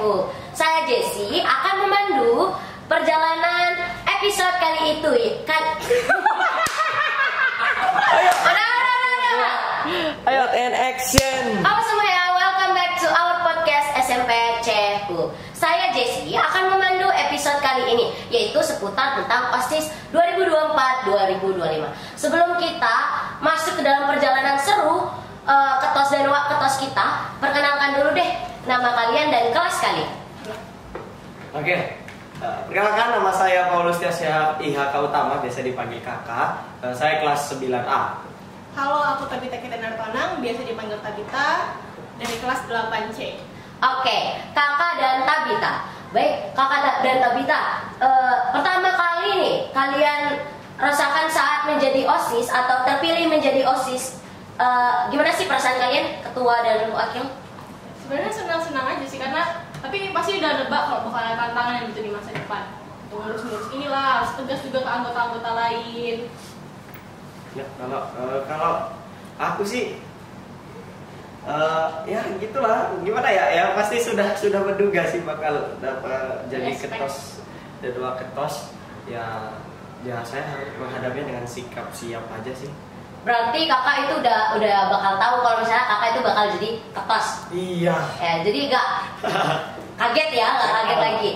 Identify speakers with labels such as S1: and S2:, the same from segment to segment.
S1: Cepu. Saya Jessie akan memandu perjalanan episode kali itu.
S2: Ayo and action.
S1: Halo semuanya, welcome back to our podcast SMP Cepu. Saya Jessie akan memandu episode kali ini, yaitu seputar tentang OSIS 2024-2025. Sebelum kita masuk ke dalam perjalanan seru ketos dan wak ketos kita, perkenalkan dulu deh nama kalian dan kelas kalian.
S2: Oke. Perkenalkan, nama saya Paulus Tiasya IHK Utama, biasa dipanggil kakak. Saya kelas 9A.
S3: Halo, aku Tabita Kitanartonang, biasa dipanggil Tabita, dari kelas 8C.
S1: Oke, kakak dan Tabita. Baik, kakak dan Tabita, pertama kali nih kalian rasakan saat menjadi OSIS atau terpilih menjadi OSIS, gimana sih perasaan kalian, ketua dan wakil?
S3: Sebenarnya senang-senang aja sih, karena tapi pasti udah nebak kalau bakal ada tantangan gitu di masa depan. Untuk ngurus-ngurus inilah, harus tegas juga ke anggota-anggota lain.
S2: Ya, kalau aku sih ya gitulah, gimana ya, ya pasti sudah menduga sih bakal dapat jadi ketos dan dua ketos. Ya saya harus menghadapinya dengan sikap siap aja sih.
S1: Berarti kakak itu udah bakal tahu kalau misalnya kakak itu bakal jadi ketos.
S2: Iya.
S1: Ya, jadi nggak kaget ya, nggak kaget lagi.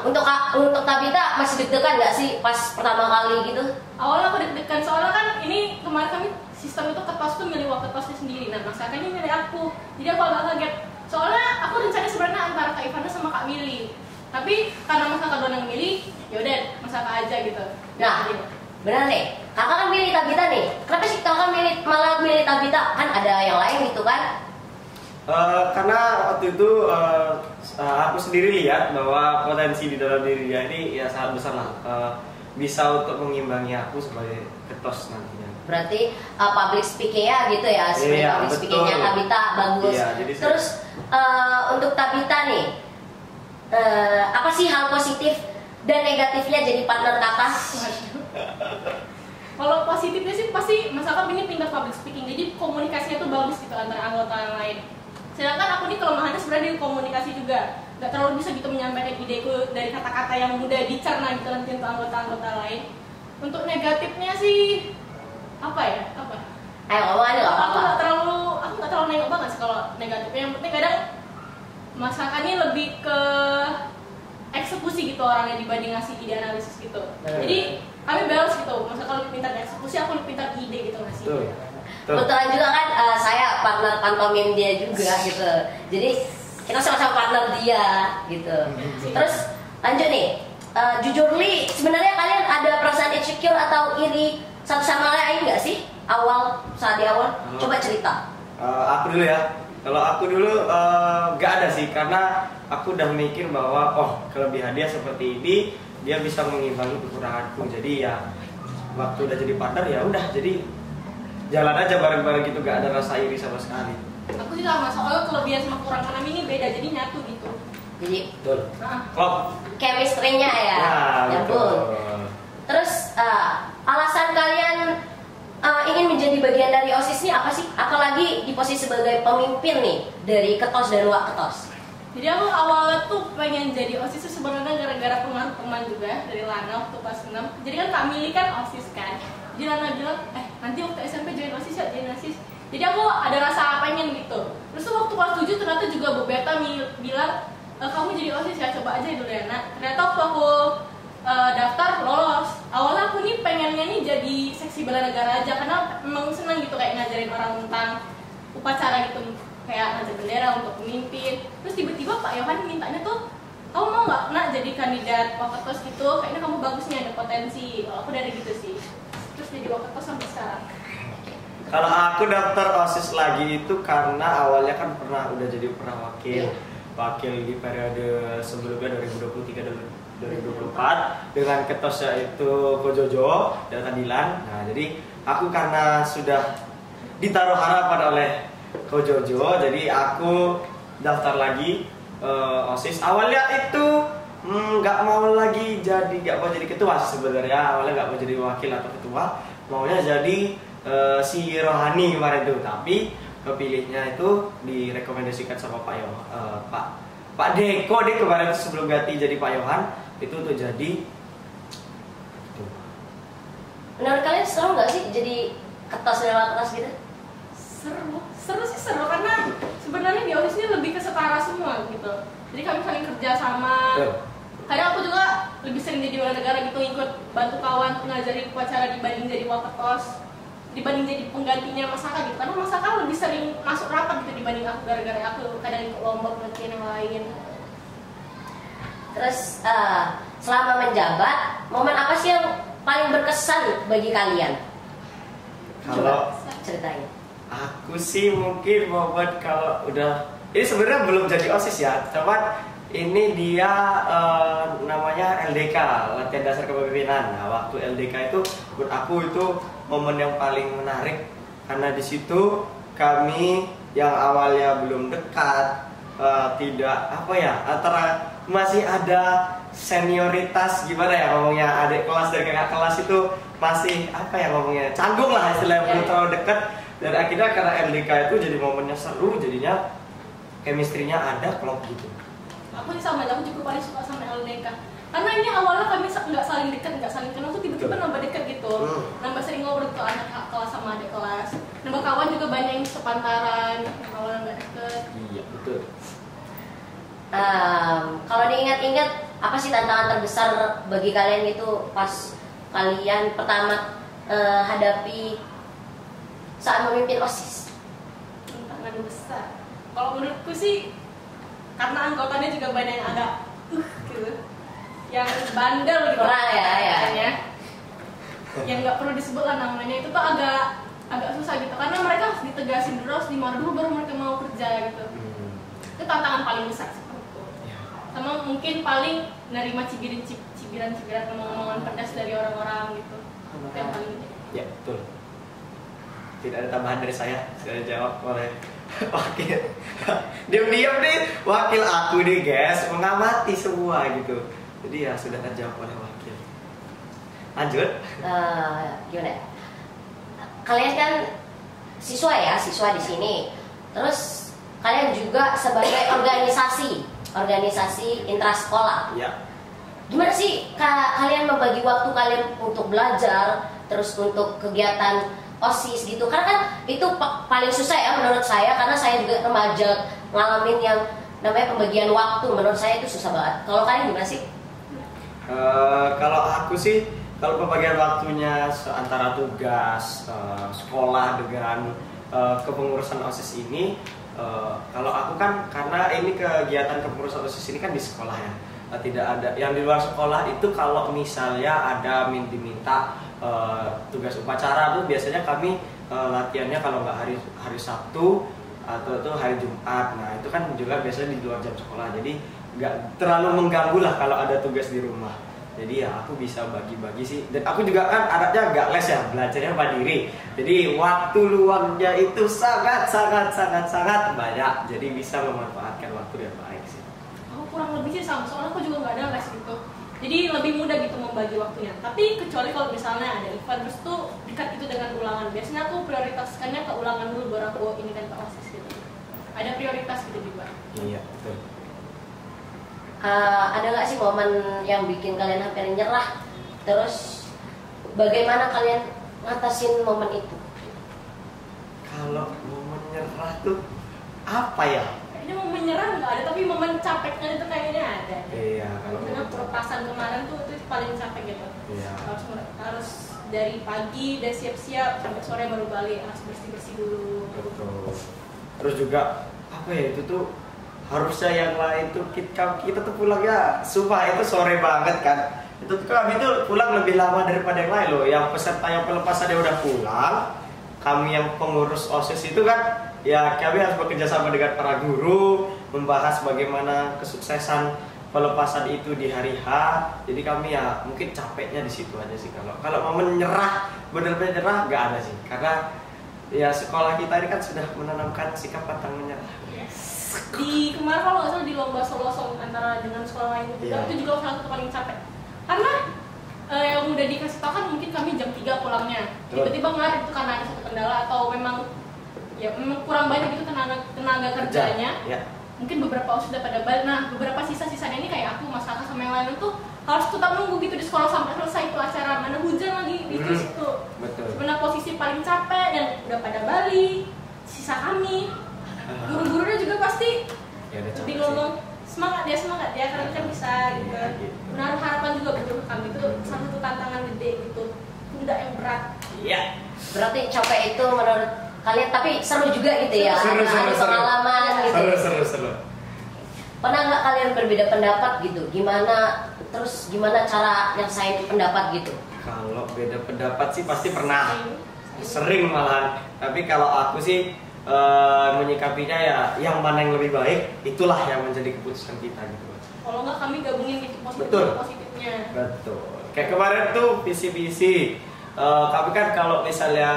S1: Untuk Tabita masih deg-degan nggak sih pas pertama kali gitu?
S3: Awalnya aku deg-degan, soalnya kan ini kemarin kami sistem itu ketos tuh milih wakil ketosnya sendiri. Nah, masakan ini milih aku, jadi aku agak kaget. Soalnya aku rencana sebenarnya antara Kak Ivana sama Kak Willy. Tapi karena Mas Kakak doang yang milih, yaudah Mas Kakak aja gitu.
S1: Nah, benar nih, kakak kan milih Tabita nih. Kenapa sih kakak malah milih Tabita? Kan ada yang lain gitu kan?
S2: Karena waktu itu aku sendiri lihat bahwa potensi di dalam diri dia ini ya sangat besar lah, bisa untuk mengimbangi aku sebagai ketos nantinya.
S1: Berarti public speaking ya gitu ya, sebenarnya
S2: Iya,
S1: public speakingnya Tabita bagus.
S2: Iya, jadi
S1: terus untuk Tabita nih, apa sih hal positif dan negatifnya jadi partner kakak?
S3: Kalau positifnya sih pasti Mas Kakak ini pintar public speaking, jadi komunikasinya tuh bagus gitu antara anggota yang lain. Sedangkan aku ini kelemahannya sebenarnya di komunikasi juga, nggak terlalu bisa gitu menyampaikan ideku dari kata-kata yang mudah dicerna gitu nanti untuk anggota-anggota lain. Untuk negatifnya sih apa ya?
S1: Ayo ngomong aja nggak
S3: Aku
S1: apa-apa.
S3: nggak terlalu nengok banget sih kalau negatifnya. Yang penting kadang masakannya lebih ke eksekusi gitu orangnya dibanding ngasih ide analisis gitu. Jadi kami balance gitu. Masa kalau lebih pintar eksekusi, aku lebih pintar ide gitu ngasih.
S1: Kebetulan juga kan saya partner pantomim dia juga gitu. Jadi kita sama-sama partner dia gitu. Terus lanjut nih, jujur li, sebenarnya kalian ada perasaan insecure atau iri satu sama lain nggak sih? Saat di awal, coba cerita.
S2: Aku dulu ya. Kalau aku dulu nggak ada sih, karena aku udah mikir bahwa kelebihan dia seperti ini, dia bisa mengimbangi kekuranganku. Jadi ya waktu udah jadi partner ya udah, jadi jalan aja bareng-bareng gitu, gak ada rasa iri sama sekali.
S3: Aku sih sama, soalnya kelebihan sama kekurangan kami ini beda, jadi nyatu gitu.
S1: Jadi
S2: Klop.
S1: chemistry-nya ya,
S2: Betul.
S1: Terus alasan kalian ingin menjadi bagian dari OSIS ini apa sih? Apalagi di posisi sebagai pemimpin nih dari ketos dan wak ketos.
S3: Jadi aku awalnya tuh pengen jadi OSIS tuh sebenarnya gara-gara pengaruh teman juga dari Lana waktu kelas 6. Jadi kan Kak Mili kan OSIS kan. Jadi Lana bilang, nanti waktu SMP join OSIS ya, join OSIS. Jadi aku ada rasa pengen gitu. Terus tuh waktu kelas 7 ternyata juga Bu Beta bilang, kamu jadi OSIS ya, coba aja dulu ya nak. Ternyata waktu aku daftar lolos. Awalnya aku nih pengennya nih jadi seksi bela negara aja, karena memang senang gitu kayak ngajarin orang tentang upacara gitu, kayak ngajar bendera untuk pemimpin. Terus tiba-tiba Pak Yohan mintanya tuh, kamu mau nggak nak jadi kandidat waketos gitu, kayaknya kamu bagus nih, ada potensi. Kalau aku dari gitu sih, terus jadi waketos sampai sekarang.
S2: Kalau aku daftar OSIS lagi itu karena awalnya kan udah jadi wakil di periode sebelumnya 2023 dan 2024 dengan ketosnya itu Ko Jojo dan Kadilan. Nah, jadi aku karena sudah ditaruh harapan oleh Ko Jojo, jadi aku daftar lagi OSIS. Awalnya itu nggak mau jadi ketua sebenarnya. Awalnya nggak mau jadi wakil atau ketua, maunya jadi si Rohani kemarin tuh. Tapi kepilihnya itu direkomendasikan sama Pak Pak Deko deh kemarin sebelum ganti jadi Pak Yohan itu tuh jadi.
S1: Menurut kalian seru nggak sih jadi ketos lewat kelas gitu?
S3: Seru sih seru karena sebenarnya di OSIS ini lebih ke setara semua gitu. Jadi kami saling kerja sama. Kadang aku juga lebih sering jadi warga negara gitu, ikut bantu kawan ngajari upacara dibanding jadi waketos, dibanding jadi penggantinya Mas Aka gitu. Karena Mas Aka lebih sering masuk rapat gitu dibanding aku, gara-gara aku kadang ikut lomba penelitian yang lain.
S1: Terus selama menjabat, momen apa sih yang paling berkesan bagi kalian?
S2: Kalau
S1: Ceritain.
S2: aku sih mungkin momen kalau udah ini sebenarnya belum jadi OSIS ya, cuman ini dia namanya LDK, latihan dasar kepemimpinan. Nah, waktu LDK itu buat aku itu momen yang paling menarik karena di situ kami yang awalnya belum dekat, tidak apa ya, antara masih ada senioritas gimana ya ngomongnya, adik kelas dan kakak kelas itu masih apa ya ngomongnya, canggung lah istilahnya, belum terlalu dekat. Dan akhirnya karena LDK itu jadi momennya seru, jadinya chemistry-nya ada, klop gitu.
S3: Aku sih sama, aku juga paling suka sama LDK karena ini awalnya kami nggak saling dekat, nggak saling kenal, tuh tiba-tiba nambah dekat gitu, nambah sering ngobrol ke anak kelas sama adik kelas, nambah kawan juga banyak yang sepantaran, yang awalnya nggak deket.
S2: Iya betul.
S1: Kalau diingat-ingat, apa sih tantangan terbesar bagi kalian itu pas kalian pertama hadapi saat memimpin OSIS?
S3: Tantangan besar. Kalau menurutku sih, karena anggotanya juga banyak yang agak gitu, yang bandel gitu.
S1: Orang ya.
S3: Yang nggak perlu disebut lah namanya, itu tuh agak susah gitu, karena mereka harus ditegasin dulu, harus dimarahin dulu baru mereka mau kerja gitu. Itu tantangan paling besar sih. Sama mungkin paling nerima cibiran omongan pedas dari orang-orang gitu. Itu yang paling penting.
S2: Ya betul. Tidak ada tambahan dari saya jawab oleh wakil. Diam-diam nih wakil aku nih guys, mengamati semua gitu. Jadi ya sudah terjawab oleh wakil. Lanjut.
S1: Gimana? Kalian kan siswa di sini. Terus kalian juga sebagai organisasi intrasekolah.
S2: Ya.
S1: Gimana sih kalian membagi waktu kalian untuk belajar, terus untuk kegiatan OSIS gitu? Karena kan itu paling susah ya menurut saya, karena saya juga remaja ngalamin yang namanya pembagian waktu. Menurut saya itu susah banget. Kalau kalian gimana sih?
S2: Kalau aku sih, kalau pembagian waktunya antara tugas sekolah dengan kepengurusan OSIS ini, kalau aku kan karena ini kegiatan kepengurusan OSIS ini kan di sekolah ya, tidak ada yang di luar sekolah. Itu kalau misalnya ada diminta tugas upacara tuh biasanya kami latihannya kalau nggak hari Sabtu atau tuh hari Jumat. Nah itu kan juga biasanya di luar jam sekolah, jadi nggak terlalu mengganggu lah kalau ada tugas di rumah. Jadi ya aku bisa bagi-bagi sih. Dan aku juga kan anaknya nggak les ya, belajarnya mandiri. Jadi waktu luangnya itu sangat banyak. Jadi bisa memanfaatkan waktu yang baik sih.
S3: Aku kurang lebih sih sama, soalnya aku juga nggak ada les gitu. Jadi lebih mudah gitu membagi waktunya. Tapi kecuali kalau misalnya ada event terus tuh dekat itu dengan ulangan. Biasanya aku prioritaskannya ke ulangan dulu baru aku ini kan ke OSIS gitu. Ada prioritas gitu juga.
S2: Iya betul.
S1: Ada nggak sih momen yang bikin kalian hampir nyerah? Terus bagaimana kalian ngatasin momen itu?
S2: Kalau momen nyerah tuh apa ya?
S3: Kayaknya momen nyerah nggak ada, tapi momen capeknya itu kayaknya ada.
S2: Iya kalau
S3: Karena pelepasan kemarin tuh itu paling capek gitu.
S2: Iya.
S3: Harus dari pagi udah siap-siap sampai sore baru balik, harus bersih-bersih dulu.
S2: Betul. Terus juga apa ya, itu tuh harusnya yang lain tuh kita tuh pulangnya sumpah itu sore banget kan. Itu tuh kami tuh pulang lebih lama daripada yang lain loh. Yang peserta yang pelepasannya udah pulang, kami yang pengurus OSIS itu kan ya kami harus bekerja sama dengan para guru, membahas bagaimana kesuksesan pelepasan itu di hari H. Jadi kami ya mungkin capeknya di situ aja sih. Kalau mau menyerah, benar-benar nyerah nggak ada sih. Karena ya sekolah kita ini kan sudah menanamkan sikap pantang menyerah.
S3: Di kemarin kalau nggak salah di lomba solo antara dengan sekolah lain juga, itu juga salah satu paling capek. Karena yang udah dikasih tau kan mungkin kami jam 3 pulangnya, tiba-tiba nggak, itu karena ada satu kendala atau memang kurang banyak itu tenaga kerjanya. mungkin beberapa osis udah pada balik. Nah, beberapa sisa-sisanya ini kayak aku, Mas Kakak sama yang lain tuh harus tetap nunggu gitu di sekolah sampai selesai itu acara, mana hujan lagi di situ.
S2: Betul.
S3: Sebenarnya posisi paling capek dan udah pada balik. Sisa kami, guru-gurunya juga pasti
S2: Ya udah
S3: lebih
S2: capek sih.
S3: ngomong semangat ya kalian kan bisa gitu.
S2: Iya, gitu.
S3: Menaruh harapan juga betul ke kami, itu salah satu tantangan gede gitu, pundak yang berat.
S2: Iya.
S1: Berarti capek itu menurut kalian tapi seru juga gitu ya.
S2: Seru,
S1: Ada
S2: seru.
S1: pengalaman gitu.
S2: Seru.
S1: Pernah nggak kalian berbeda pendapat gitu? Gimana cara nyelesain pendapat gitu?
S2: Kalau beda pendapat sih pasti pernah. Sering malahan. Tapi kalau aku sih menyikapinya ya yang mana yang lebih baik itulah yang menjadi keputusan kita gitu.
S3: Kalau nggak kami gabungin gitu
S2: Betul.
S3: positifnya.
S2: Betul. Kayak kemarin tuh visi-visi. Tapi kan kalau misalnya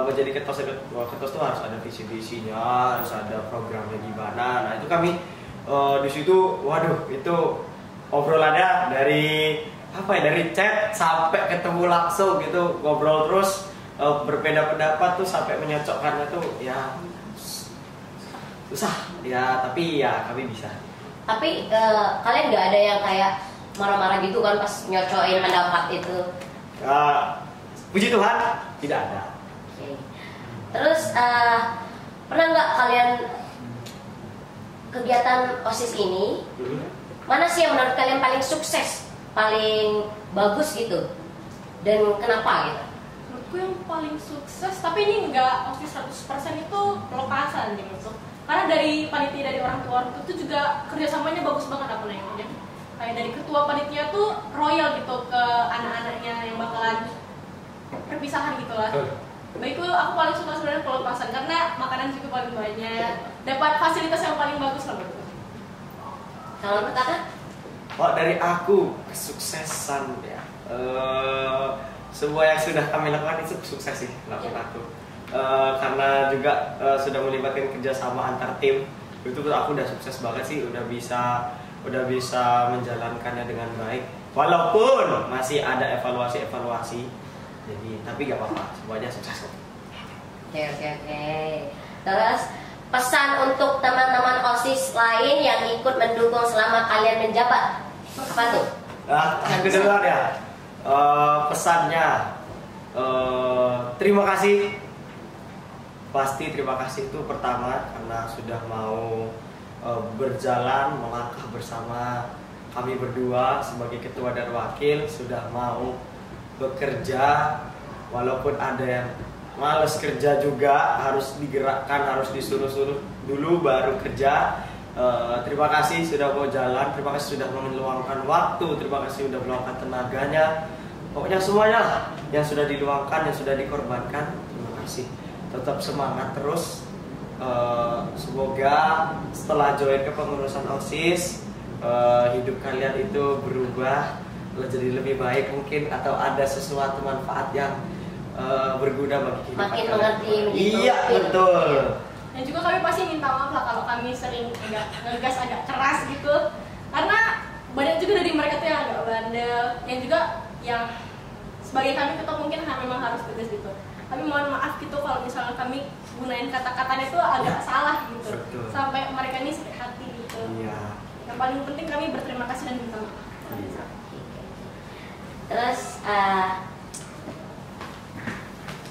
S2: menjadi ketos tuh harus ada visi-visinya, harus ada programnya gimana. Nah itu kami di situ, waduh itu obrolannya dari dari chat sampai ketemu langsung gitu, ngobrol terus. Berbeda pendapat tuh sampai menyocokkannya tuh ya susah ya, tapi ya kami bisa.
S1: Tapi kalian nggak ada yang kayak marah-marah gitu kan pas nyocokin pendapat itu?
S2: Puji Tuhan tidak ada.
S1: Oke. Terus pernah nggak kalian kegiatan OSIS ini mana sih yang menurut kalian paling sukses, paling bagus gitu, dan kenapa gitu?
S3: Menurutku yang paling sukses, tapi ini nggak OSIS 100% itu pelepasan nih masuk. Karena dari panitia, dari orang tua itu juga kerjasamanya bagus banget apa namanya. Kayak dari ketua panitia tuh royal gitu ke anak-anaknya yang bakalan perpisahan gitu lah. Baikku aku paling suka sebenarnya pelepasan karena makanan juga paling banyak, dapat fasilitas yang paling bagus lah menurutku.
S1: Kalau kata
S2: Oh dari aku kesuksesan ya. Semua yang sudah kami lakukan itu sukses sih menurut aku. Karena juga sudah melibatkan kerjasama antar tim, itu aku udah sukses banget sih, udah bisa menjalankannya dengan baik. Walaupun masih ada evaluasi, jadi tapi gak apa-apa, semuanya sukses kok.
S1: Oke. Terus pesan untuk teman-teman OSIS lain yang ikut mendukung selama kalian menjabat apa tuh?
S2: Yang kedua ya, pesannya terima kasih. Pasti terima kasih itu pertama karena sudah mau berjalan melangkah bersama kami berdua sebagai ketua dan wakil, sudah mau bekerja walaupun ada yang males kerja juga, harus digerakkan, harus disuruh-suruh dulu baru kerja. Terima kasih sudah mau jalan, terima kasih sudah meluangkan waktu, terima kasih sudah meluangkan tenaganya. Pokoknya semuanya lah yang sudah diluangkan, yang sudah dikorbankan, terima kasih. Tetap semangat terus. Semoga setelah join ke pengurusan OSIS, hidup kalian itu berubah jadi lebih baik mungkin, atau ada sesuatu manfaat yang berguna bagi kehidupan
S1: Makin
S2: kalian.
S1: mengerti,
S2: Iya betul.
S3: Dan juga kami pasti minta maaf lah kalau kami sering ngegas agak keras gitu, karena banyak juga dari mereka tuh yang agak bandel, yang juga yang sebagai kami ketua mungkin memang harus tegas gitu. Tapi mohon maaf gitu kalau misalnya kami gunain kata-katanya itu agak salah gitu.
S2: Betul.
S3: Sampai mereka ini sakit hati gitu.
S2: Iya.
S3: Yang paling penting kami berterima kasih dan minta maaf.
S2: Iya.
S1: Terus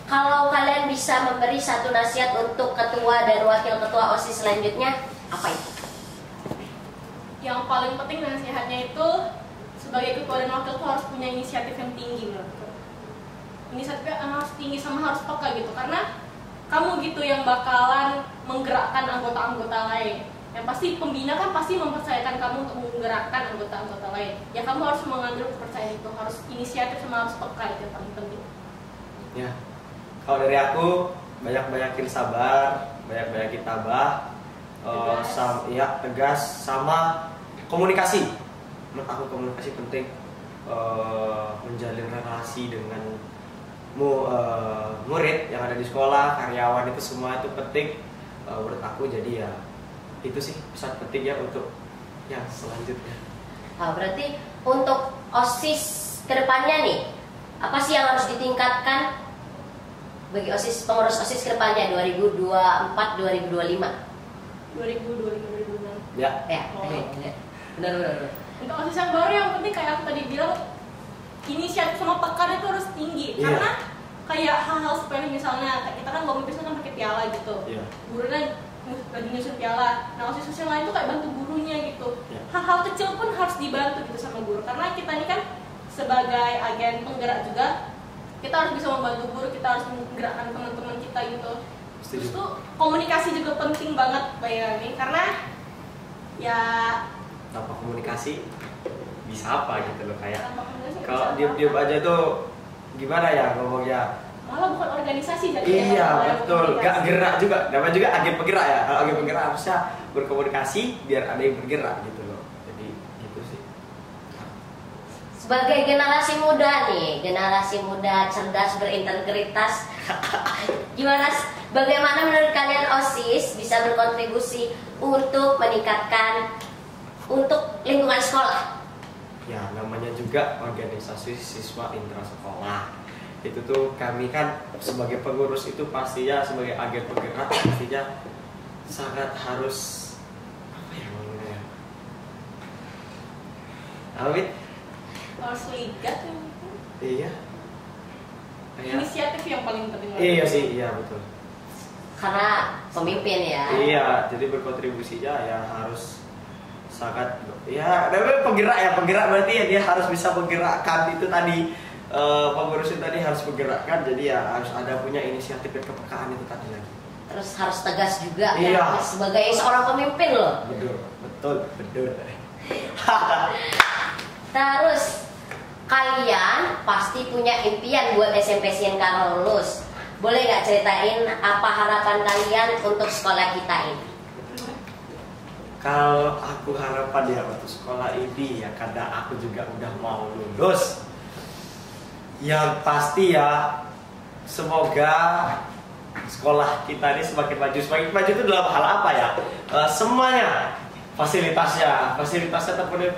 S1: kalau kalian bisa memberi satu nasihat untuk ketua dan wakil ketua OSIS selanjutnya, apa itu?
S3: Yang paling penting nasihatnya itu sebagai ketua dan wakil itu harus punya inisiatif yang tinggi menurutku. Inisiatifnya harus tinggi sama harus peka gitu, karena kamu gitu yang bakalan menggerakkan anggota-anggota lain. Yang pasti pembina kan pasti mempercayakan kamu untuk menggerakkan anggota-anggota lain. Ya kamu harus mengambil kepercayaan itu, harus inisiatif sama harus peka, itu yang paling penting.
S2: Ya. Kalau dari aku banyak-banyakin sabar, banyak-banyakin tabah, tegas sama komunikasi. Menurut aku komunikasi penting, menjalin relasi dengan murid yang ada di sekolah, karyawan itu semua itu penting menurut aku. Jadi ya itu sih pesan pentingnya untuk yang selanjutnya.
S1: Nah, berarti untuk OSIS kedepannya nih, apa sih yang harus ditingkatkan bagi OSIS, pengurus OSIS kedepannya 2024-2025?
S3: 2025-2026
S2: Ya.
S1: Ya, benar.
S3: Untuk OSIS yang baru yang penting kayak aku tadi bilang, inisiatif sama tekan itu harus tinggi.
S2: Iya.
S3: Karena kayak hal-hal sepele misalnya kayak kita kan lomba biasanya kan pakai piala gitu.
S2: Iya.
S3: Gurunya lagi nyusun piala. Nah, OSIS yang lain tuh kayak bantu gurunya gitu.
S2: Iya.
S3: Hal-hal kecil pun harus dibantu gitu sama guru. Karena kita ini kan sebagai agen penggerak juga, kita harus bisa membantu guru, kita harus menggerakkan teman-teman kita gitu. Terus tuh komunikasi juga penting banget bayangin, karena ya
S2: Tanpa komunikasi bisa apa gitu loh, kayak
S3: tanpa komunikasi nggak
S2: kalau
S3: bisa
S2: diam-diam
S3: apa-apa.
S2: aja tuh gimana ya ngomongnya.
S3: Malah bukan organisasi jadi
S2: Iya
S3: kalau ada
S2: betul,
S3: komunikasi.
S2: gak gerak juga. Namanya juga agen penggerak ya. Kalau agen penggerak harusnya berkomunikasi biar ada yang bergerak gitu loh. Jadi gitu sih.
S1: Sebagai generasi muda nih, generasi muda cerdas berintegritas, bagaimana menurut kalian OSIS bisa berkontribusi untuk meningkatkan untuk lingkungan sekolah?
S2: Ya namanya juga organisasi siswa intrasekolah. Itu tuh kami kan sebagai pengurus itu pastinya sebagai agen penggerak pastinya sangat harus apa ya ngomongnya. Amit?
S3: Harus ligat ya.
S2: Iya. Kayak
S3: Inisiatif yang paling penting.
S2: iya sih, iya betul.
S1: Karena pemimpin ya.
S2: Iya, jadi berkontribusinya ya harus sangat ya namanya penggerak berarti ya dia harus bisa menggerakkan itu tadi pengurus itu tadi harus menggerakkan, jadi ya harus ada punya inisiatif dan kepekaan itu tadi lagi.
S1: Terus harus tegas juga
S2: Iya.
S1: ya, sebagai seorang pemimpin loh.
S2: Betul.
S1: Terus kalian pasti punya impian buat SMP SIN kalau lulus. Boleh nggak ceritain apa harapan kalian untuk sekolah kita ini?
S2: Kalau aku harapan ya untuk sekolah ini ya karena aku juga udah mau lulus. Yang pasti ya semoga sekolah kita ini semakin maju. Semakin maju itu dalam hal apa ya? Semuanya fasilitasnya terpenuhi.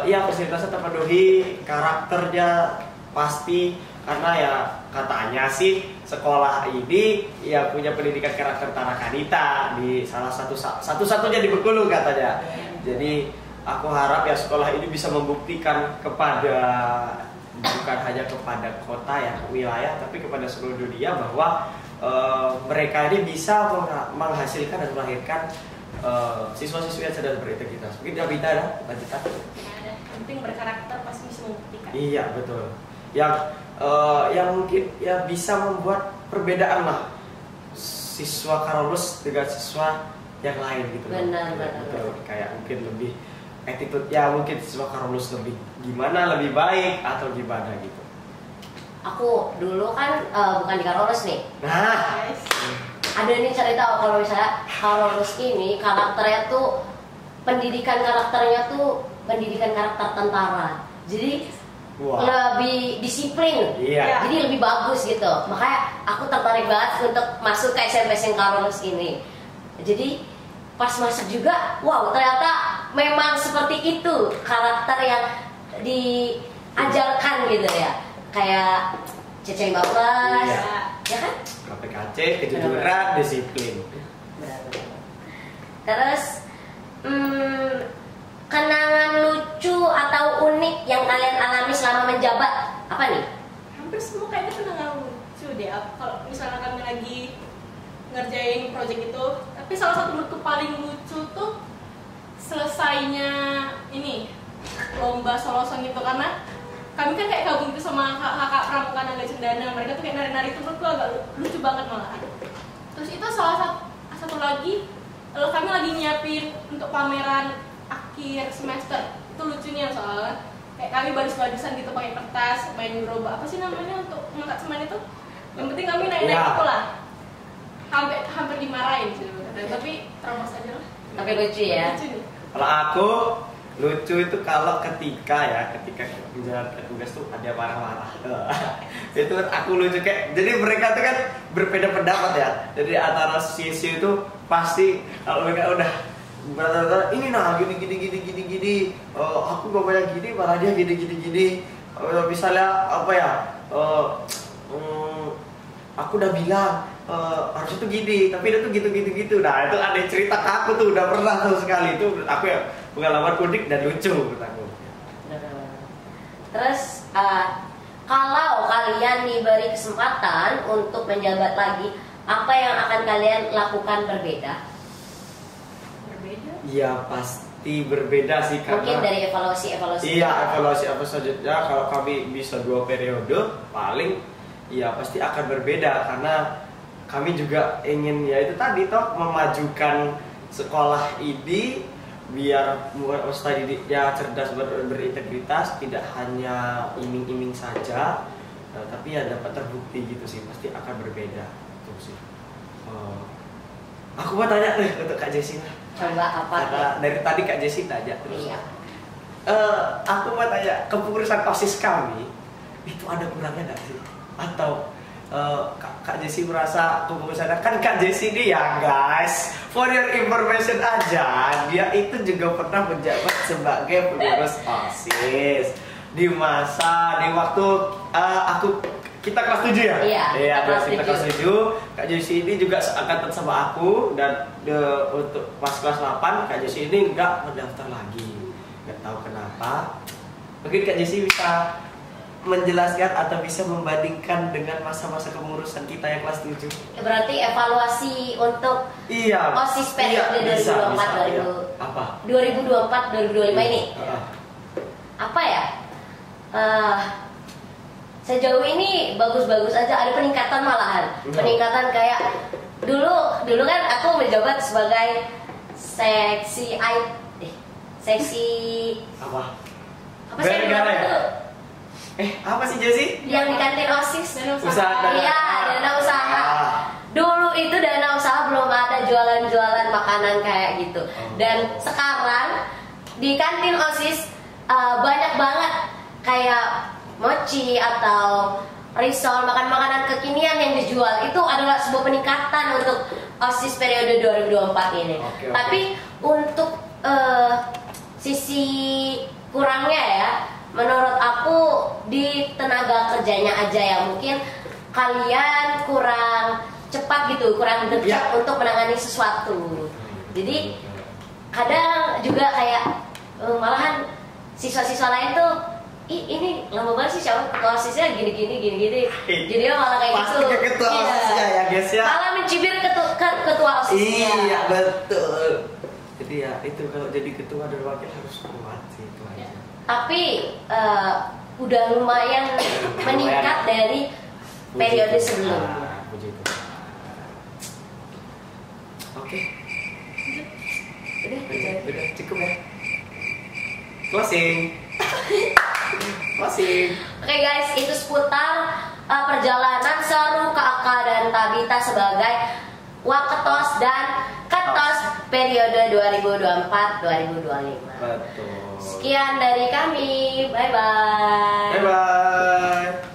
S2: Fasilitasnya terpenuhi, karakternya pasti, karena ya katanya sih sekolah ini ya punya pendidikan karakter Tarakanita di salah satu-satunya di Bengkulu katanya. Jadi aku harap ya sekolah ini bisa membuktikan kepada bukan hanya kepada kota ya wilayah tapi kepada seluruh dunia bahwa mereka ini bisa menghasilkan dan melahirkan siswa-siswi yang cerdas berintegritas. Mungkin dia bisa ada lanjutan.
S3: Ada. Penting berkarakter pasti bisa membuktikan.
S2: Iya betul. Yang mungkin ya bisa membuat perbedaan lah siswa Karolus dengan siswa yang lain gitu.
S1: Benar.
S2: Betul. Kayak mungkin lebih attitude ya mungkin siswa Karolus lebih gimana lebih baik atau gimana gitu.
S1: Aku dulu kan bukan di Karolus nih.
S2: Nah,
S3: Guys.
S1: Ada nih cerita kalau misalnya Karolus ini karakternya tuh pendidikan karakter tentara. Jadi
S2: wah.
S1: lebih disiplin.
S2: Iya.
S1: Jadi lebih bagus gitu. Makanya aku tertarik banget untuk masuk ke SMP SIN Karolus ini. Jadi pas masuk juga, wow ternyata memang seperti itu karakter yang diajarkan gitu ya. Kayak Cece 15,
S2: Iya.
S1: ya kan?
S2: KPKC, kejujuran, disiplin.
S1: Benar. Terus kenangan lucu atau unik yang kalian alami selama menjabat apa nih?
S3: Hampir semua kayaknya kenangan lucu deh. Kalau misalnya kami lagi ngerjain project itu, tapi salah satu menurutku paling lucu tuh selesainya ini lomba solosan gitu, karena kami kan kayak gabung gitu sama kakak pramuka naga cendana, mereka tuh kayak nari-nari itu menurutku agak lucu banget malah. Terus itu salah satu lagi kami lagi nyiapin untuk pameran akhir semester, itu lucunya soalnya kayak kami baris-barisan gitu pakai kertas, main gerobak apa sih namanya untuk mengangkat semen itu, yang penting kami naik-naik
S2: Ya.
S3: itu lah, hampir dimarahin sih tapi terobos aja lah.
S1: Tapi lucu ya.
S3: Lucu nih.
S2: Kalau aku lucu itu kalau ketika menjalankan tugas tuh ada marah-marah. Itu aku lucu kayak jadi mereka tuh kan berbeda pendapat ya. Jadi antara sisi itu pasti kalau mereka udah berkata ini nah gini. Aku ngomongnya gini malah dia gini. Misalnya apa ya? Aku udah bilang harusnya tuh gini, tapi dia tuh gitu. Nah itu ada cerita ke aku tuh, udah pernah tuh sekali itu aku ya pengalaman unik dan lucu menurut aku.
S1: Terus kalau kalian diberi kesempatan untuk menjabat lagi, apa yang akan kalian lakukan berbeda?
S3: Berbeda.
S2: Iya pasti berbeda sih karena
S1: Mungkin dari evaluasi.
S2: Iya evaluasi apa selanjutnya kalau kami bisa 2 periode paling ya pasti akan berbeda karena kami juga ingin ya itu tadi toh memajukan sekolah ini biar peserta didiknya cerdas berintegritas, tidak hanya iming-iming saja, tapi ya dapat terbukti gitu sih, pasti akan berbeda itu sih. Aku mau tanya nih untuk Kak Jessina.
S1: Coba apa?
S2: Karena dari tadi Kak Jessi tanya terus.
S1: Iya.
S2: Aku mau tanya kepengurusan OSIS kami itu ada kurangnya nggak sih? Atau Kak Jessi merasa kepengurusan kan Kak Jessi ini ya guys, for your information aja, dia itu juga pernah menjabat sebagai pengurus OSIS di waktu kita kelas 7 ya?
S1: Iya,
S2: kita kelas 7. Kak Jessi ini juga seangkatan sama aku dan untuk pas kelas 8 Kak Jessi ini nggak mendaftar lagi. Nggak tahu kenapa. Mungkin Kak Jessi bisa menjelaskan atau bisa membandingkan dengan masa-masa kepengurusan kita yang kelas 7.
S1: Berarti evaluasi untuk OSIS periode 2024 ini. Apa ya? Sejauh ini bagus-bagus aja, ada peningkatan malahan. Peningkatan kayak dulu kan aku menjabat sebagai seksi
S2: apa
S1: sih
S2: gara-gara ya?
S1: itu?
S2: Apa sih Jessi?
S1: Yang di kantin OSIS.
S2: Usaha.
S1: Iya, dana usaha. Dulu itu dana usaha belum ada jualan-jualan makanan kayak gitu. Dan sekarang di kantin OSIS banyak banget kayak mochi atau risol, makanan kekinian yang dijual. Itu adalah sebuah peningkatan untuk OSIS periode 2024 ini. Tapi untuk sisi kurangnya ya, menurut aku di tenaga kerjanya aja ya, mungkin kalian kurang cepat gitu, kurang gercep untuk menangani sesuatu. Jadi kadang juga kayak malahan siswa-siswa lain tuh, ini lama banget sih siapa ketua OSISnya gini. Jadi malah kayak
S2: pasti
S1: gitu.
S2: Ke ketua OSISnya ya guys ya.
S1: Malah mencibir ketua OSISnya.
S2: Iya betul. Jadi ya itu kalau jadi ketua dan wakil harus kuat sih itu aja.
S1: Tapi udah lumayan meningkat dari periode sebelumnya.
S2: Oke.
S1: Udah
S2: Cukup ya. Closing.
S1: Oke guys, itu seputar perjalanan seru Kak dan Tabita sebagai Waketos dan Ketos periode 2024-2025.
S2: Betul.
S1: Sekian dari kami. Bye bye.
S2: Bye bye.